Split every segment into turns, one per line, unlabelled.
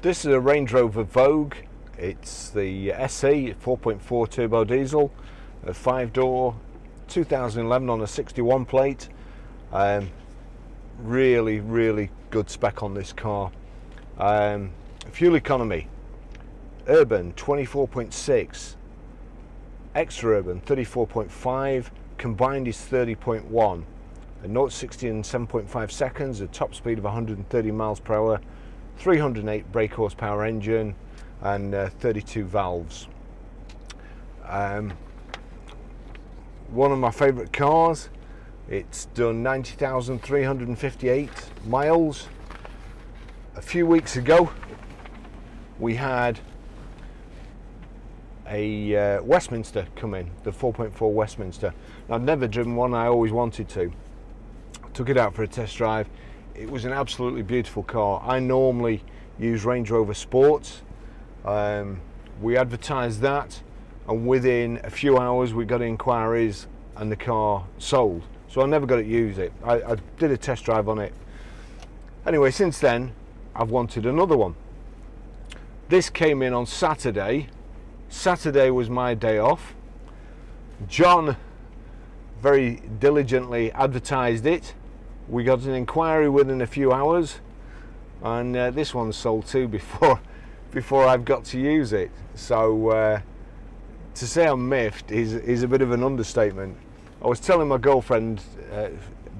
This is a Range Rover Vogue. It's the SE 4.4 turbo diesel, a 5-door, 2011 on a 61 plate. Really good spec on this car. Fuel economy, urban 24.6, extra urban 34.5, combined is 30.1. A 0-60 in 7.5 seconds, a top speed of 130 miles per hour, 308 brake horsepower engine, and 32 valves. One of my favourite cars. It's done 90,358 miles. A few weeks ago, we had a Westminster come in, the 4.4 Westminster. I'd never driven one, I always wanted to. Took it out for a test drive. It was an absolutely beautiful car. I normally use Range Rover Sports. We advertised that, and within a few hours we got inquiries and the car sold. So I never got to use it. I did a test drive on it. Anyway, since then I've wanted another one. This came in on Saturday. Saturday was my day off. John very diligently advertised it. We got an inquiry within a few hours, and this one's sold too before I've got to use it. So to say I'm miffed is a bit of an understatement. I was telling my girlfriend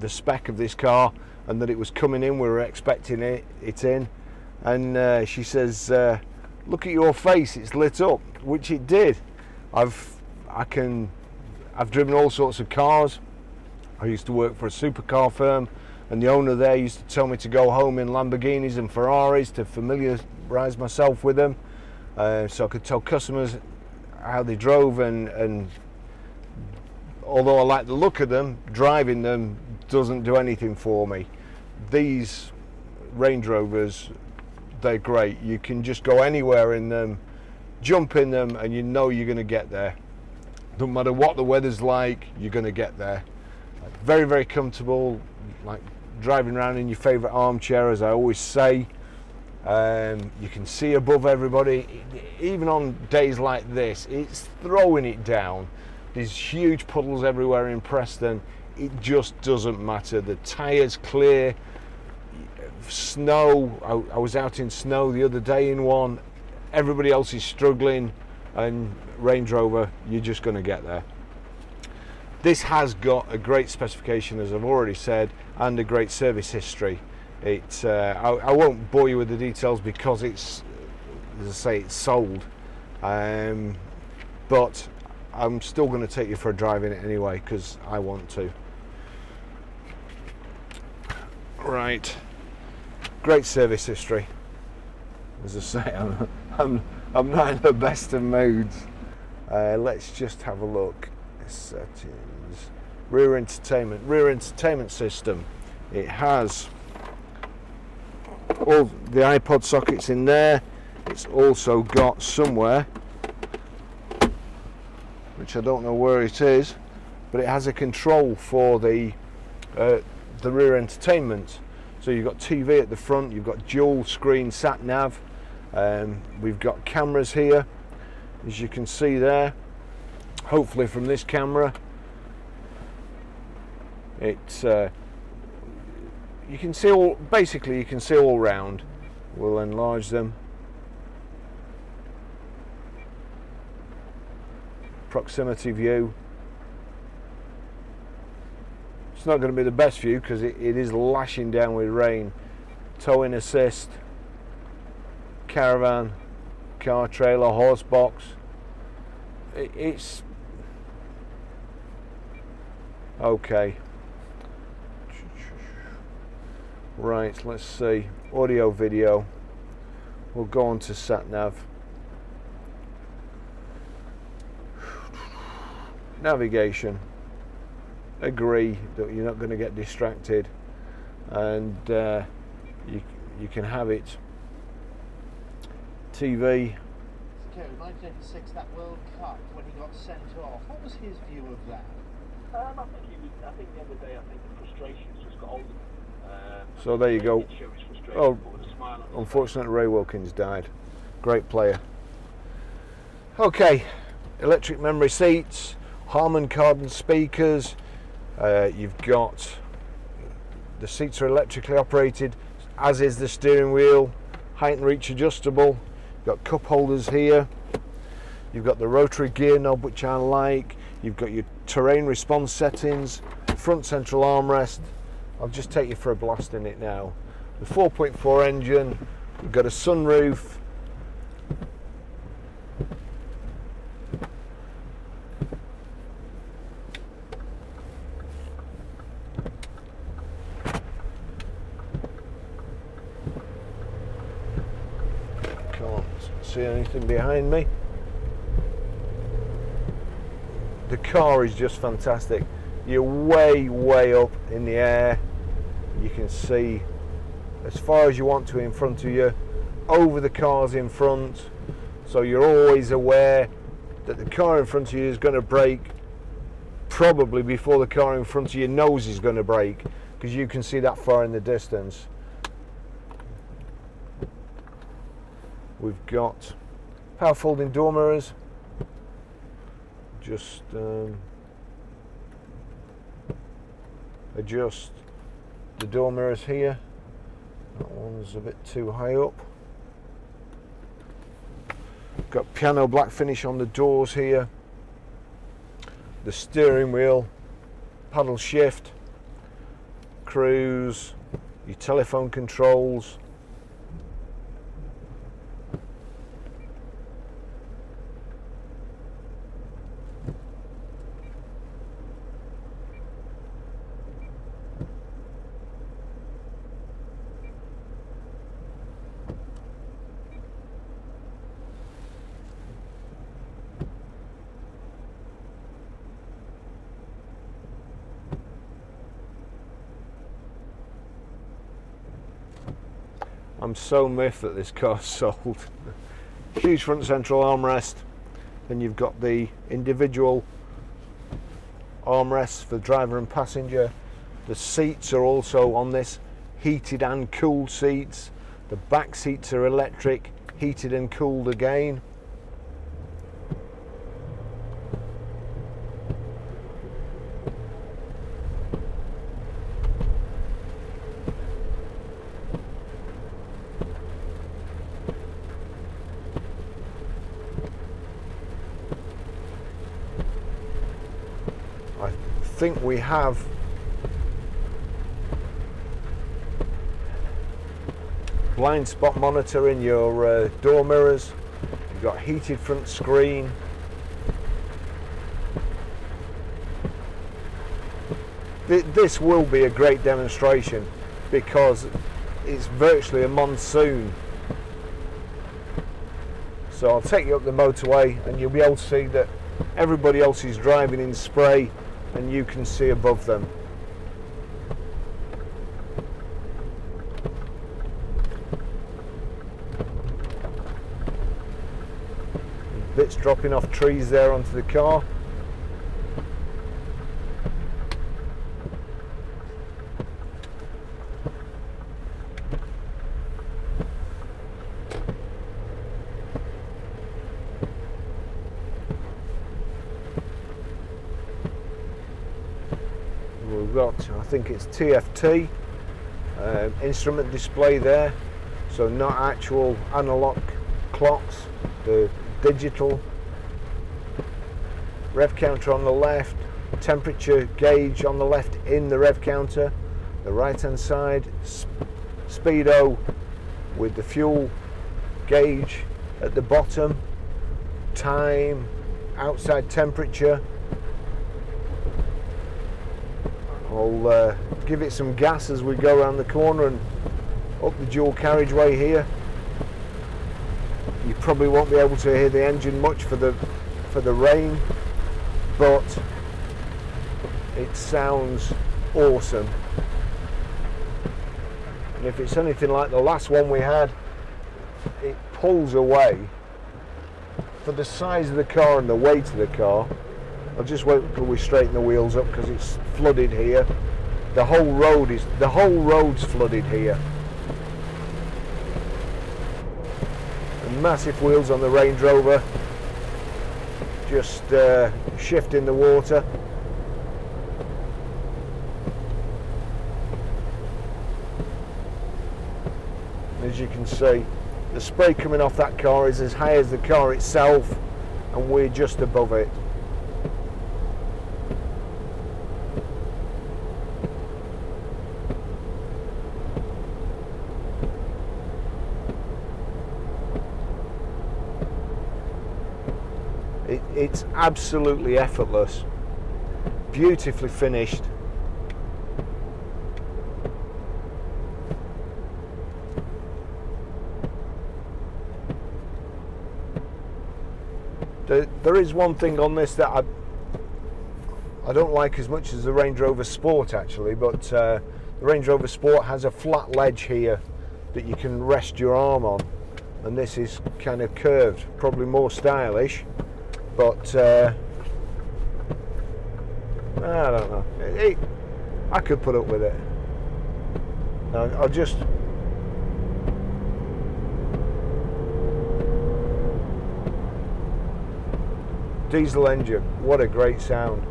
the spec of this car and that it was coming in. We were expecting it in, and she says, "Look at your face, it's lit up," which it did. I've driven all sorts of cars. I used to work for a supercar firm, and the owner there used to tell me to go home in Lamborghinis and Ferraris to familiarise myself with them, so I could tell customers how they drove, and although I like the look of them, driving them doesn't do anything for me. These Range Rovers, they're great. You can just go anywhere in them, jump in them, and you know you're going to get there. Don't matter what the weather's like, you're going to get there. Very comfortable, like driving around in your favourite armchair, as I always say. You can see above everybody. Even on days like this, it's throwing it down. There's huge puddles everywhere in Preston. It just doesn't matter. The tyres clear. Snow, I was out in snow the other day in one. Everybody else is struggling, and Range Rover, you're just going to get there. This has got a great specification, as I've already said, and a great service history. I won't bore you with the details because it's, as I say, it's sold. But I'm still going to take you for a drive in it anyway because I want to. Right, great service history. As I say, I'm not in the best of moods. Let's just have a look. Settings, rear entertainment system. It has all the iPod sockets in there. It's also got somewhere, which I don't know where it is, but it has a control for the rear entertainment. So you've got TV at the front, you've got dual screen sat nav, we've got cameras here, as you can see there. Hopefully from this camera, it's you can see all. Basically, you can see all round. We'll enlarge them. Proximity view. It's not going to be the best view because it is lashing down with rain. Towing assist, caravan, car trailer, horse box. It's okay. Right, let's see. Audio, video. We'll go on to sat nav. Navigation. Agree that you're not going to get distracted, and you can have it. TV.
Okay, 1986, that World Cup when he got sent off. What was his view of that?
I think the other day, the frustrations just got older.
So there you go.
It shows frustration,
Oh,
but with a smile on
Unfortunately, Ray Wilkins died. Great player. Okay, electric memory seats, Harman Kardon speakers. You've got the seats are electrically operated, as is the steering wheel. Height and reach adjustable. You've got cup holders here. You've got the rotary gear knob, which I like. You've got your terrain response settings, front central armrest. I'll just take you for a blast in it now. The 4.4 engine. We've got a sunroof. Can't see anything behind me. The car is just fantastic. You're way up in the air. You can see as far as you want to in front of you, over the cars in front, so you're always aware that the car in front of you is going to brake probably before the car in front of your nose is going to brake, because you can see that far in the distance. We've got power folding door mirrors. Just adjust the door mirrors here. That one's a bit too high up. Got piano black finish on the doors here. The steering wheel, paddle shift, cruise, your telephone controls. I'm so miffed that this car's sold. Huge front central armrest. Then you've got the individual armrests for driver and passenger. The seats are also on this, heated and cooled seats. The back seats are electric, heated and cooled again. I think we have blind spot monitor in your door mirrors. You've got heated front screen. This will be a great demonstration because it's virtually a monsoon. So I'll take you up the motorway and you'll be able to see that everybody else is driving in spray and you can see above them. Bits dropping off trees there onto the car. We've got, I think it's TFT instrument display there, so not actual analog clocks, the digital. Rev counter on the left, temperature gauge on the left in the rev counter. The right hand side, speedo with the fuel gauge at the bottom, time, outside temperature. I'll give it some gas as we go around the corner and up the dual carriageway here. You probably won't be able to hear the engine much for the rain, but it sounds awesome. And if it's anything like the last one we had, it pulls away. For the size of the car and the weight of the car, I'll just wait until we straighten the wheels up because it's flooded here. The whole road's flooded here. massive wheels on the Range Rover, just shifting the water. As you can see, the spray coming off that car is as high as the car itself, and we're just above it. It's absolutely effortless, beautifully finished. There is one thing on this that I don't like as much as the Range Rover Sport actually, but the Range Rover Sport has a flat ledge here that you can rest your arm on, and this is kind of curved, probably more stylish, but I don't know, I could put up with it. I'll just diesel engine, what a great sound.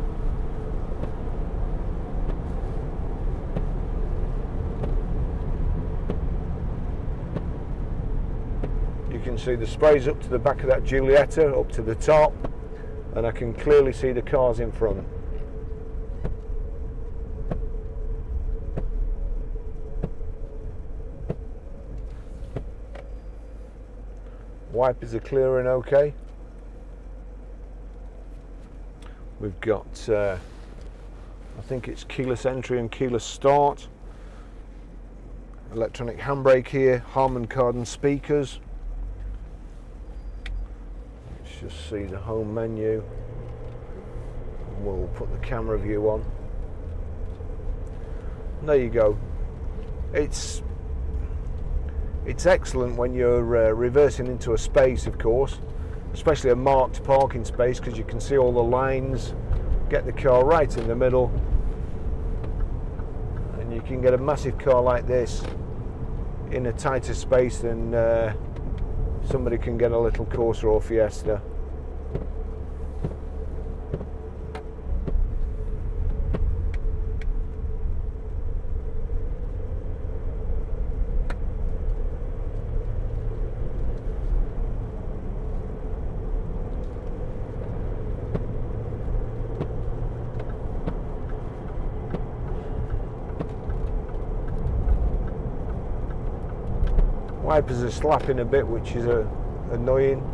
You can see the sprays up to the back of that Giulietta, up to the top, and I can clearly see the cars in front. Wipers are clear and okay. We've got, I think it's keyless entry and keyless start. Electronic handbrake here, Harman Kardon speakers. Let's just see the home menu. We'll put the camera view on. And there you go. It's excellent when you're reversing into a space, of course, especially a marked parking space, because you can see all the lines, get the car right in the middle, and you can get a massive car like this in a tighter space than somebody can get a little Corsa or Fiesta. Wipers are slapping a bit, which is annoying.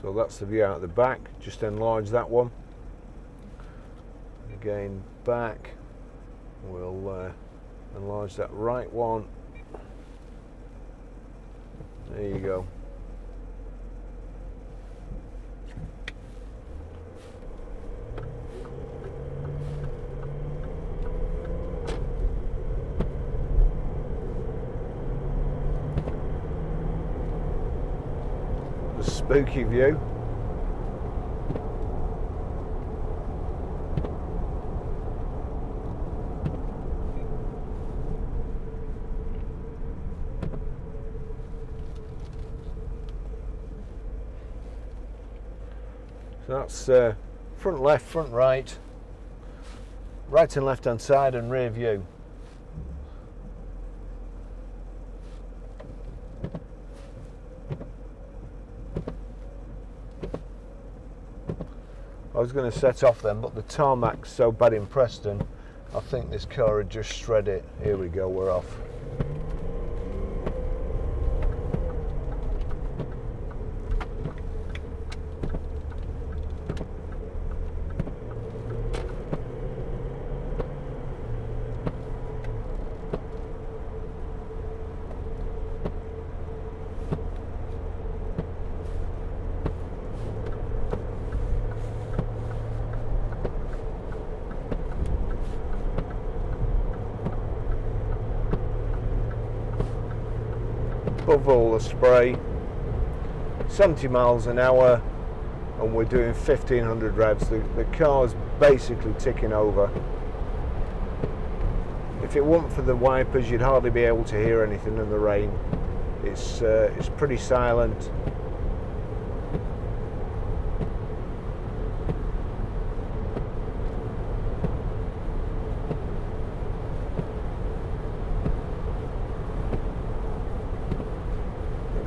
So that's the view out the back. Just enlarge that one. Again, back. We'll enlarge that right one. There you go. Spooky view. So that's front left, front right, right and left hand side, and rear view. I was going to set off then, but the tarmac's so bad in Preston, I think this car would just shred it. Here we go, we're off. above all the spray, 70 miles an hour, and we're doing 1500 revs. The car's basically ticking over. If it weren't for the wipers, you'd hardly be able to hear anything in the rain. It's pretty silent.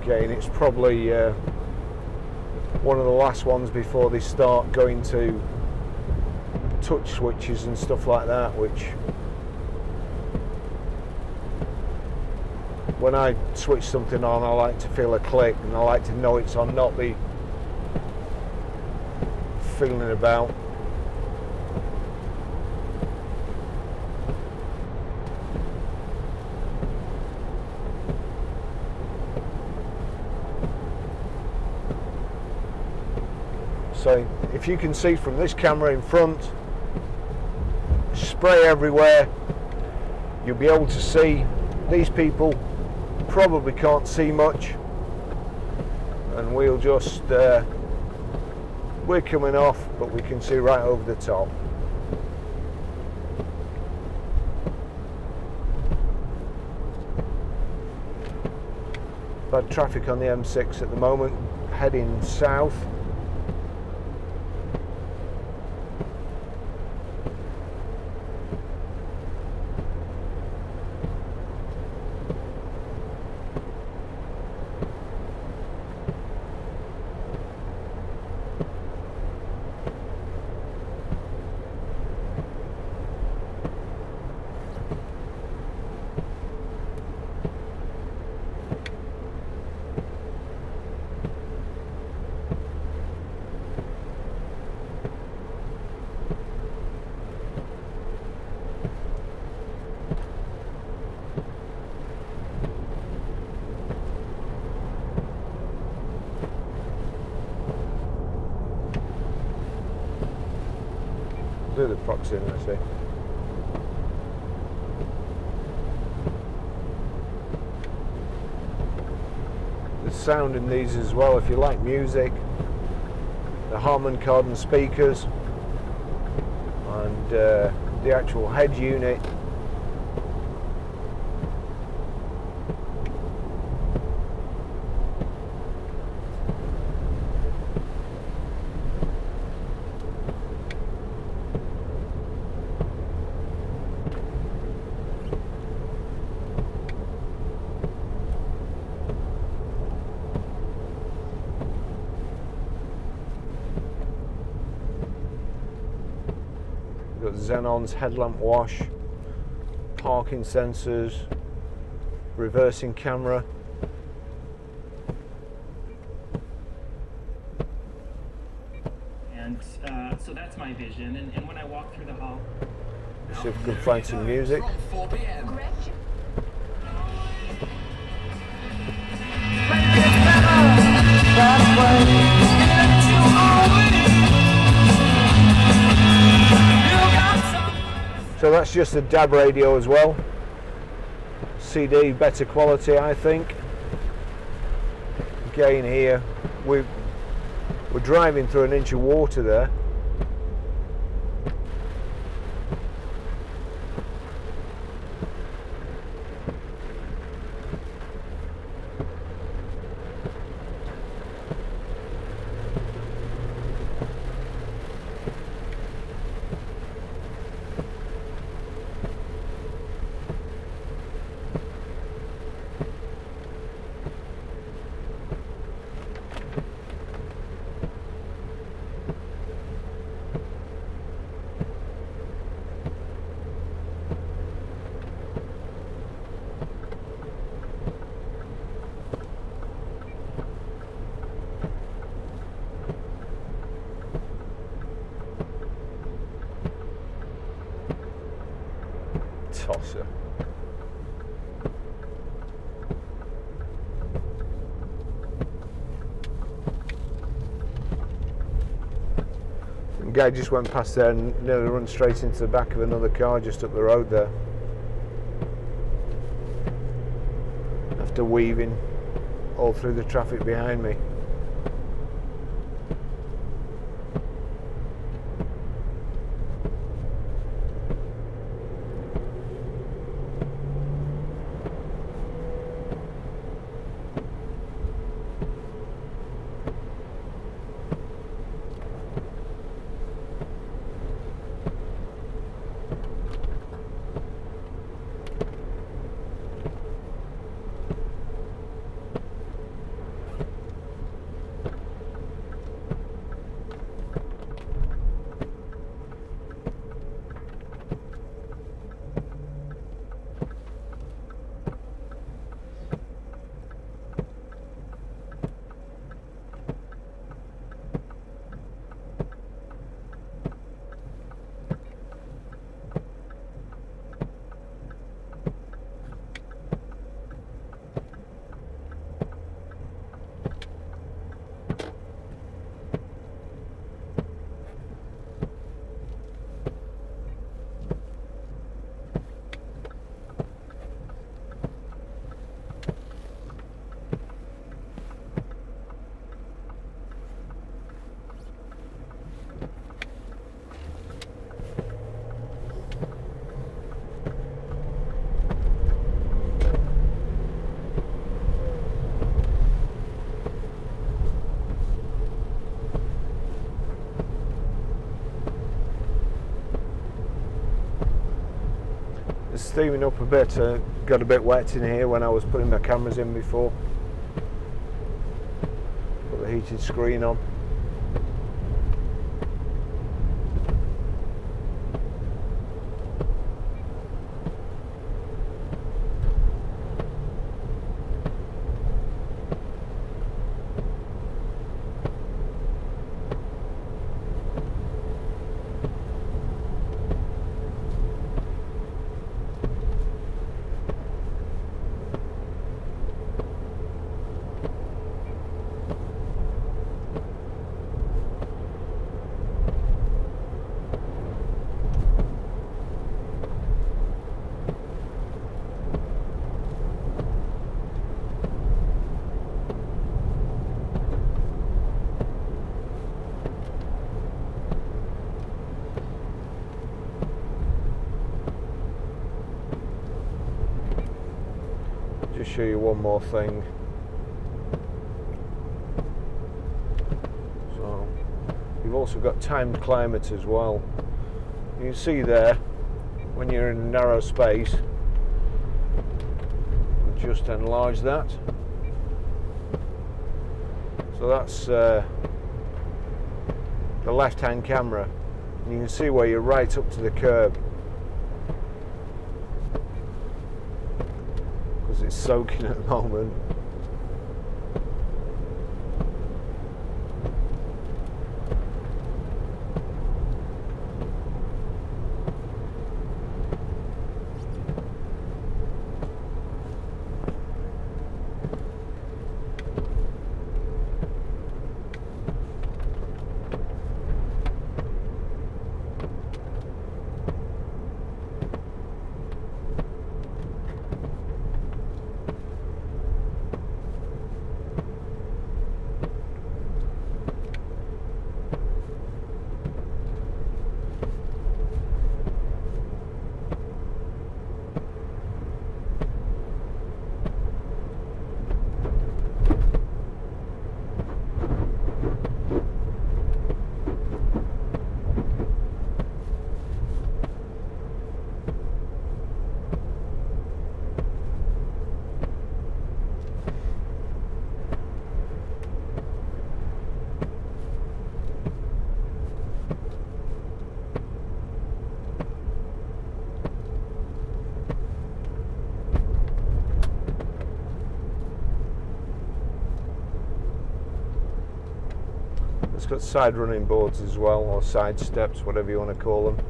Okay, and it's probably one of the last ones before they start going to touch switches and stuff like that, which when I switch something on, I like to feel a click and I like to know it's on, not be feeling about. So if you can see from this camera in front, spray everywhere, you'll be able to see. These people probably can't see much, and we'll just we're coming off, but we can see right over the top. Bad traffic on the M6 at the moment, heading south. Do the proximity. There's sound in these as well if you like music. The Harman Kardon speakers and the actual head unit. Got Xenon's headlamp wash, parking sensors, reversing camera.
And so that's my vision. And when I walk through the hall,
See if we can find some music.
From 4 p.m.
So that's just a DAB radio as well. CD, better quality, I think. Again here, we're driving through an inch of water there. Tosser. The guy just went past there and nearly run straight into the back of another car just up the road there. After weaving. all through the traffic behind me. It's steaming up a bit. Got a bit wet in here when I was putting my cameras in before. Put the heated screen on. Just show you one more thing. So you've also got timed climate as well. You can see there when you're in a narrow space, just enlarge that. So that's the left-hand camera, and you can see where you're right up to the curb. It's soaking at the moment. It's got side running boards as well, or side steps, whatever you want to call them.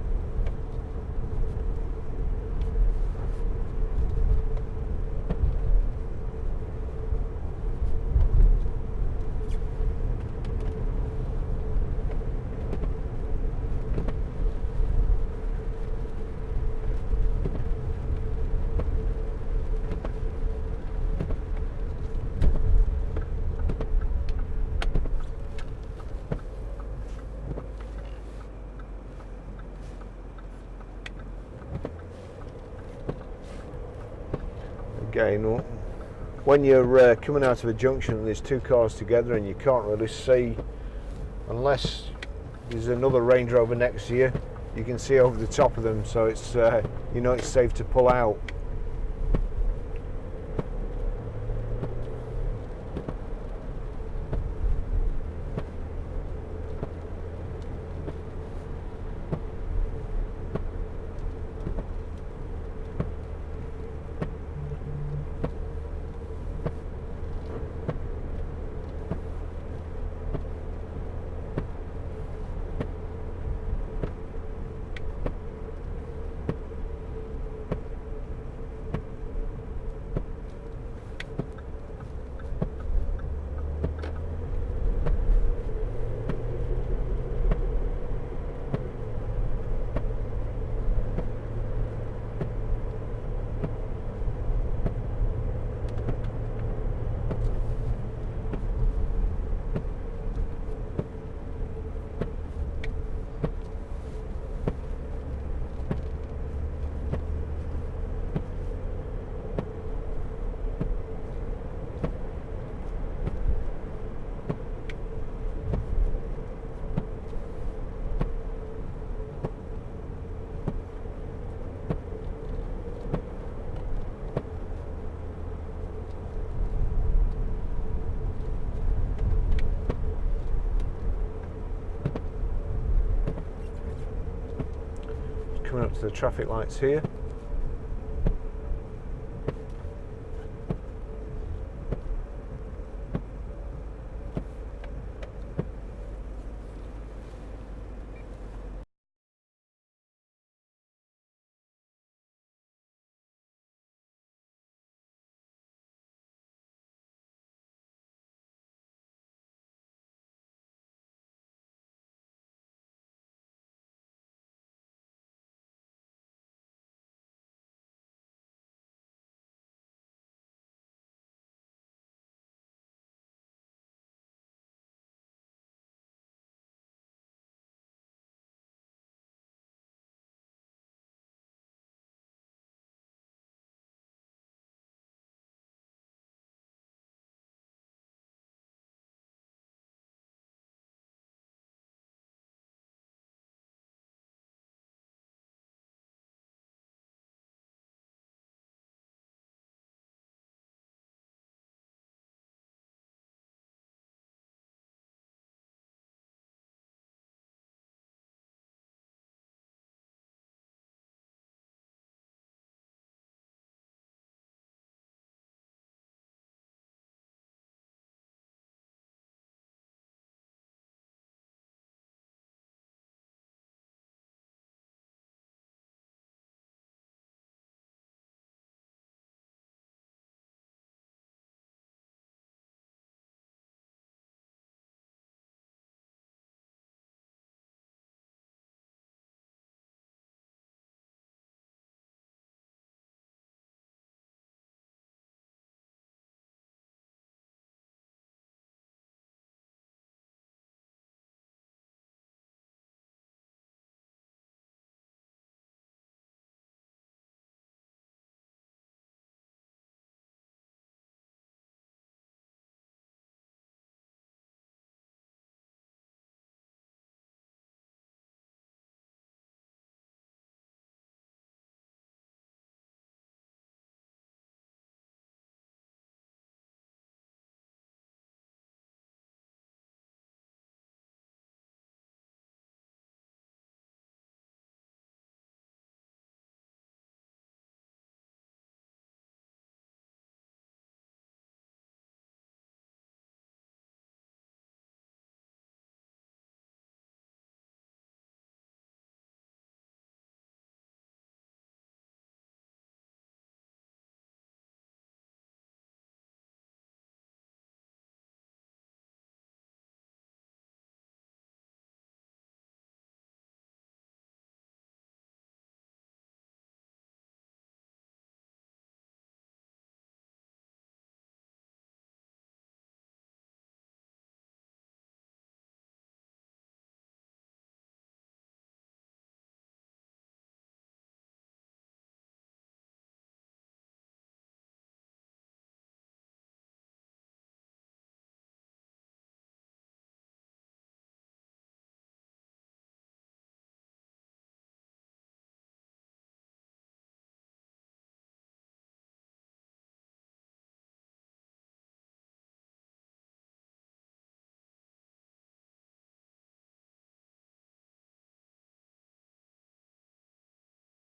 Again, when you're coming out of a junction and there's two cars together and you can't really see, unless there's another Range Rover next to you, you can see over the top of them, so it's you know it's safe to pull out. Coming up to the traffic lights here.